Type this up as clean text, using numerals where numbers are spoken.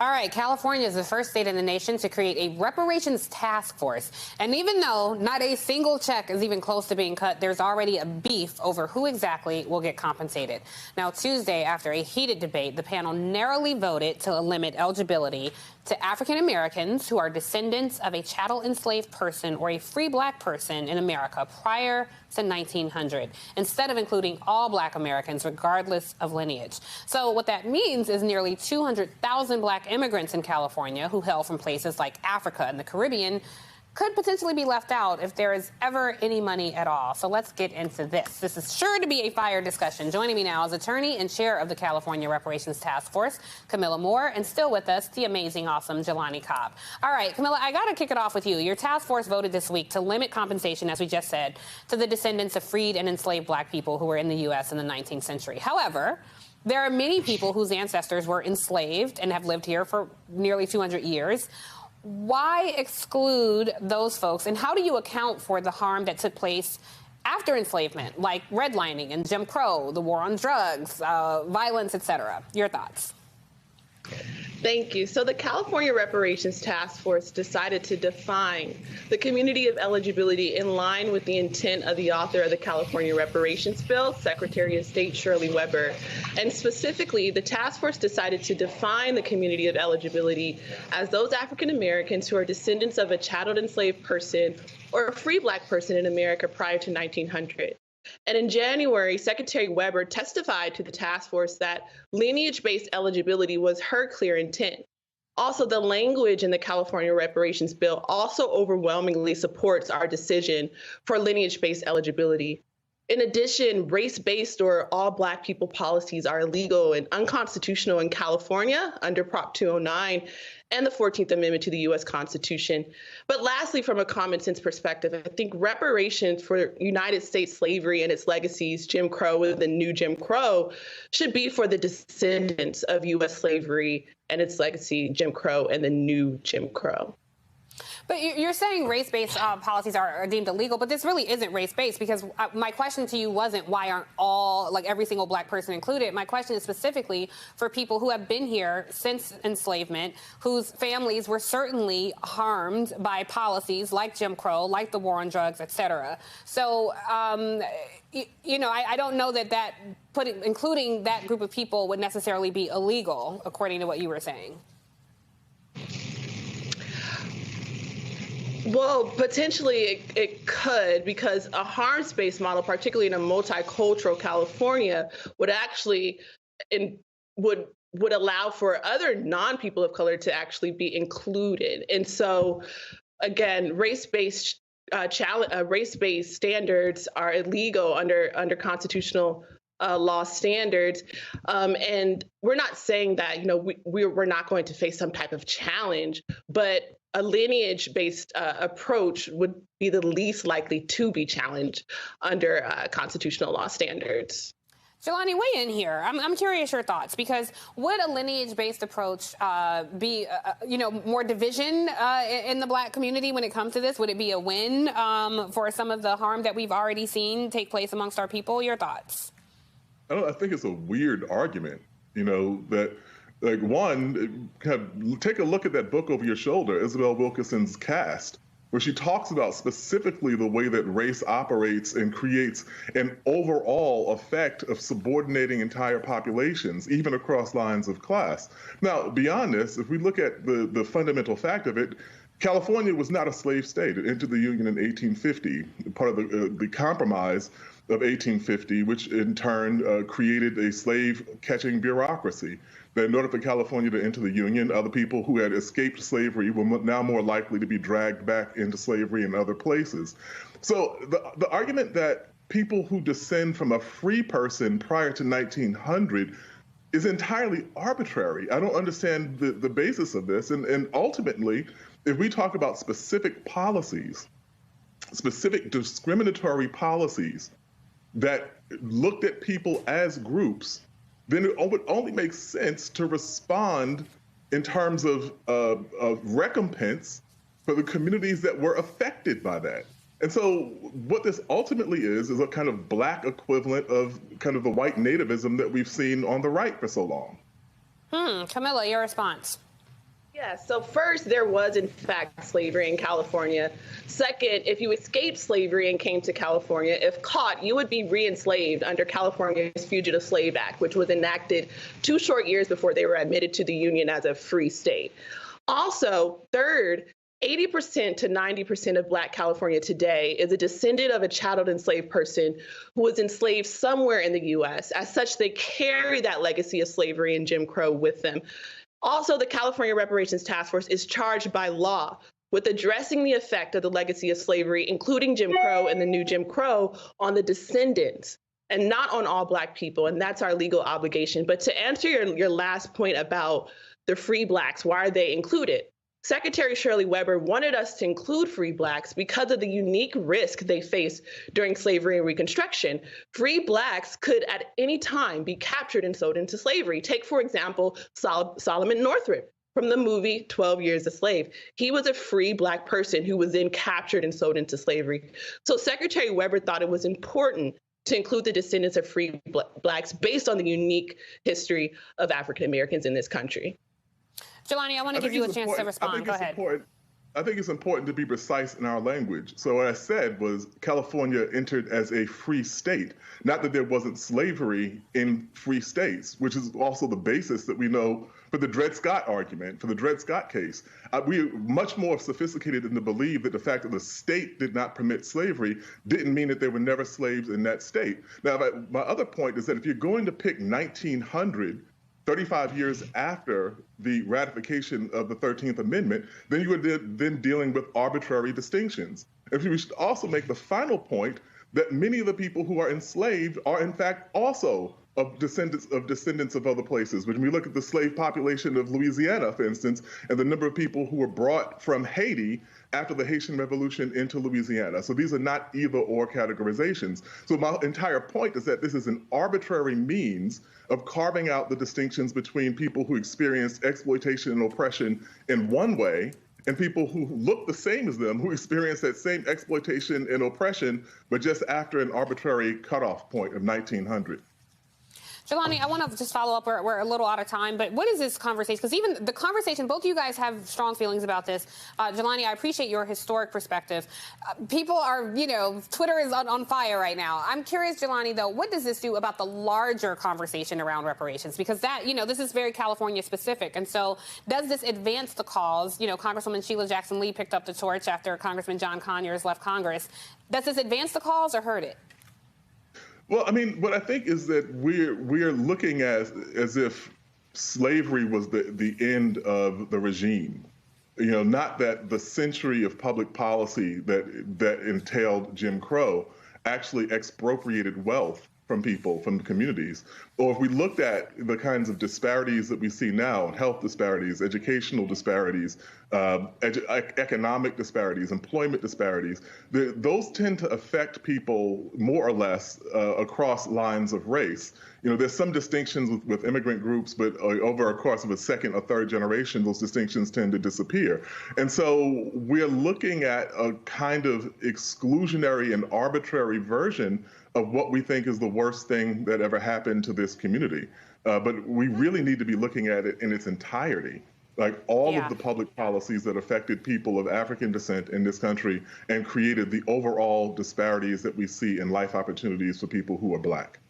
All right, California is the first state in the nation to create a reparations task force. And even though not a single check is even close to being cut, there's already a beef over who exactly will get compensated. Now, Tuesday, after a heated debate, the panel narrowly voted to limit eligibility to African Americans who are descendants of a chattel enslaved person or a free black person in America prior to 1900, instead of including all black Americans, regardless of lineage. So what that means is nearly 200,000 black immigrants in California who hail from places like Africa and the Caribbean could potentially be left out if there is ever any money at all. So let's get into this. This is sure to be a fire discussion. Joining me now is attorney and chair of the California Reparations Task Force, Camilla Moore, and still with us, the amazing, awesome Jelani Cobb. All right, Camilla, I got to kick it off with you. Your task force voted this week to limit compensation, as we just said, to the descendants of freed and enslaved black people who were in the U.S. in the 19th century. However, there are many people whose ancestors were enslaved and have lived here for nearly 200 years. Why exclude those folks, and how do you account for the harm that took place after enslavement, like redlining and Jim Crow, the war on drugs, violence, etc.? Your thoughts? Thank you. So the California Reparations Task Force decided to define the community of eligibility in line with the intent of the author of the California Reparations Bill, Secretary of State Shirley Weber. And specifically, the task force decided to define the community of eligibility as those African Americans who are descendants of a chattel enslaved person or a free black person in America prior to 1900. And in January, Secretary Weber testified to the task force that lineage-based eligibility was her clear intent. Also, the language in the California Reparations Bill also overwhelmingly supports our decision for lineage-based eligibility. In addition, race-based or all Black people policies are illegal and unconstitutional in California under Prop 209 and the 14th Amendment to the U.S. Constitution. But lastly, from a common sense perspective, I think reparations for United States slavery and its legacies, Jim Crow and the new Jim Crow, should be for the descendants of U.S. slavery and its legacy, Jim Crow and the new Jim Crow. But you're saying race-based policies are deemed illegal, but this really isn't race-based, because my question to you wasn't why aren't all, like every single black person included. My question is specifically for people who have been here since enslavement, whose families were certainly harmed by policies like Jim Crow, like the war on drugs, et cetera. So, you know, I don't know that including that group of people would necessarily be illegal, according to what you were saying. Well, potentially it could, because a harms-based model, particularly in a multicultural California, would actually would allow for other non-people of color to actually be included. And so, again, race-based standards are illegal under constitutional law standards. And we're not saying that, you know, we're not going to face some type of challenge, but a lineage-based approach would be the least likely to be challenged under constitutional law standards. Jelani, weigh in here. I'm curious your thoughts, because would a lineage-based approach be, you know, more division in the black community when it comes to this? Would it be a win for some of the harm that we've already seen take place amongst our people? Your thoughts? I think it's a weird argument, you know, that, like, one, take a look at that book over your shoulder, Isabel Wilkerson's Caste, where she talks about specifically the way that race operates and creates an overall effect of subordinating entire populations, even across lines of class. Now, beyond this, if we look at the fundamental fact of it, California was not a slave state. It entered the Union in 1850, part of the Compromise of 1850, which in turn created a slave-catching bureaucracy. That in order for California to enter the Union, other people who had escaped slavery were now more likely to be dragged back into slavery in other places. So the argument that people who descend from a free person prior to 1900 is entirely arbitrary. I don't understand the basis of this. And ultimately, if we talk about specific policies, specific discriminatory policies that looked at people as groups, then it would only make sense to respond in terms of recompense for the communities that were affected by that. And so what this ultimately is a kind of black equivalent of kind of the white nativism that we've seen on the right for so long. Camilla, your response. Yeah, so first, there was, in fact, slavery in California. Second, if you escaped slavery and came to California, if caught, you would be re-enslaved under California's Fugitive Slave Act, which was enacted 2 short years before they were admitted to the Union as a free state. Also, third, 80% to 90% of Black California today is a descendant of a chattel enslaved person who was enslaved somewhere in the U.S. As such, they carry that legacy of slavery and Jim Crow with them. Also, the California Reparations Task Force is charged by law with addressing the effect of the legacy of slavery, including Jim Crow and the new Jim Crow, on the descendants and not on all Black people. And that's our legal obligation. But to answer your last point about the free Blacks, why are they included? Secretary Shirley Weber wanted us to include free Blacks because of the unique risk they faced during slavery and Reconstruction. Free Blacks could at any time be captured and sold into slavery. Take, for example, Solomon Northup from the movie 12 Years a Slave. He was a free Black person who was then captured and sold into slavery. So Secretary Weber thought it was important to include the descendants of free Blacks based on the unique history of African Americans in this country. Jelani, I want to give you a chance to respond. Go ahead. I think it's important to be precise in our language. So what I said was California entered as a free state, not that there wasn't slavery in free states, which is also the basis that we know for the Dred Scott argument, for the Dred Scott case. We're much more sophisticated in to believe that the fact that the state did not permit slavery didn't mean that there were never slaves in that state. Now, my other point is that if you're going to pick 1900, 35 years after the ratification of the 13th Amendment, then you are then dealing with arbitrary distinctions. And we should also make the final point that many of the people who are enslaved are in fact also descendants of other places. When we look at the slave population of Louisiana, for instance, and the number of people who were brought from Haiti after the Haitian Revolution into Louisiana. So these are not either or categorizations. So my entire point is that this is an arbitrary means of carving out the distinctions between people who experienced exploitation and oppression in one way and people who look the same as them, who experience that same exploitation and oppression, but just after an arbitrary cutoff point of 1900. Jelani, I want to just follow up. We're a little out of time, but what is this conversation? Because even the conversation, both of you guys have strong feelings about this. Jelani, I appreciate your historic perspective. People are, Twitter is on fire right now. I'm curious, Jelani, though, what does this do about the larger conversation around reparations? Because that, this is very California specific. And so does this advance the cause? Congresswoman Sheila Jackson Lee picked up the torch after Congressman John Conyers left Congress. Does this advance the cause or hurt it? Well, I mean, what I think is that we're looking at as if slavery was the end of the regime. Not that the century of public policy that entailed Jim Crow actually expropriated wealth from people, from communities. Or if we looked at the kinds of disparities that we see now, health disparities, educational disparities, economic disparities, employment disparities, those tend to affect people more or less across lines of race. There's some distinctions with immigrant groups, but over a course of a second or third generation, those distinctions tend to disappear. And so we're looking at a kind of exclusionary and arbitrary version of what we think is the worst thing that ever happened to this community. But we really need to be looking at it in its entirety, like all of the public policies that affected people of African descent in this country and created the overall disparities that we see in life opportunities for people who are Black.